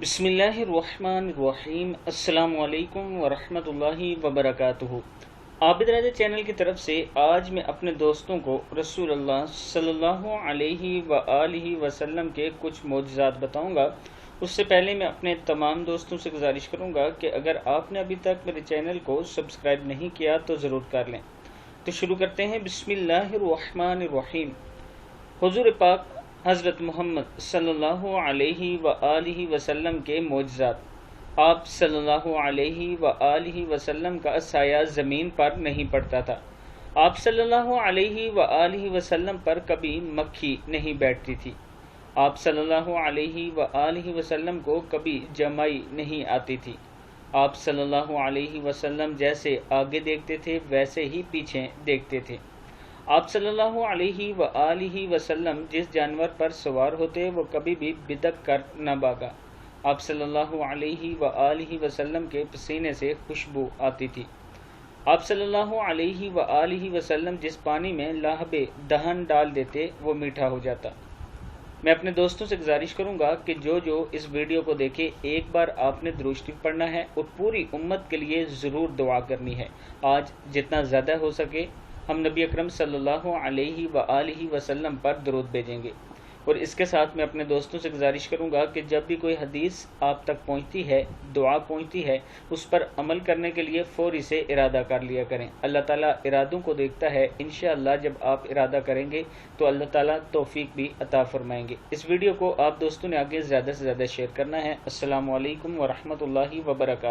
बिस्मिल्लाहिर्रहमानिर्रहीम। अस्सलाम वालेकुम वरहमतुल्लाहि वबरकातुहू। आबिद राजा चैनल की तरफ से आज मैं अपने दोस्तों को रसूलुल्लाह सल्लल्लाहु अलैहि वआलिहि वसल्लम के कुछ मोजज़ात बताऊंगा। उससे पहले मैं अपने तमाम दोस्तों से गुजारिश करूंगा कि अगर आपने अभी तक मेरे चैनल को सब्सक्राइब नहीं किया तो ज़रूर कर लें। तो शुरू करते हैं। बिस्मिल्लाहिर्रहमानिर्रहीम। हुज़ूर पाक हज़रत मोहम्मद सल्लल्लाहु अलैहि वआलिहि वसल्लम के मोजज़ात। आप सल्लल्लाहु अलैहि वआलिहि वसल्लम का साया ज़मीन पर नहीं पड़ता था। आप सल्लल्लाहु अलैहि वआलिहि वसल्लम पर कभी मक्खी नहीं बैठती थी। आप सल्लल्लाहु अलैहि वआलिहि वसल्लम को कभी जमाई नहीं आती थी। आप सल्लल्लाहु अलैहि वसल्लम जैसे आगे देखते थे वैसे ही पीछे देखते थे। आप सल्लल्लाहु अलैहि वआलिहि वसल्लम जिस जानवर पर सवार होते वो कभी भी बिदक कर न भागा। आप सल्लल्लाहु अलैहि वआलिहि वसल्लम के पसीने से खुशबू आती थी। आप सल्लल्लाहु अलैहि वआलिहि वसल्लम जिस पानी में लाहबे दहन डाल देते वो मीठा हो जाता। मैं अपने दोस्तों से गुजारिश करूंगा कि जो इस वीडियो को देखे एक बार आपने दुरूद शरीफ पढ़ना है और पूरी उम्मत के लिए ज़रूर दुआ करनी है। आज जितना ज़्यादा हो सके हम नबी अकरम सल्लल्लाहु अलैहि वआलिहि वसल्लम पर दुरूद भेजेंगे। और इसके साथ मैं अपने दोस्तों से गुजारिश करूंगा कि जब भी कोई हदीस आप तक पहुंचती है, दुआ पहुंचती है, उस पर अमल करने के लिए फ़ौरी से इरादा कर लिया करें। अल्लाह ताला इरादों को देखता है। इंशाअल्लाह जब आप इरादा करेंगे तो अल्लाह ताला तौफीक भी अता फरमाएंगे। इस वीडियो को आप दोस्तों ने आगे ज़्यादा से ज़्यादा शेयर करना है। अस्सलामु अलैकुम वरहमतुल्लाहि वबरकातुहू।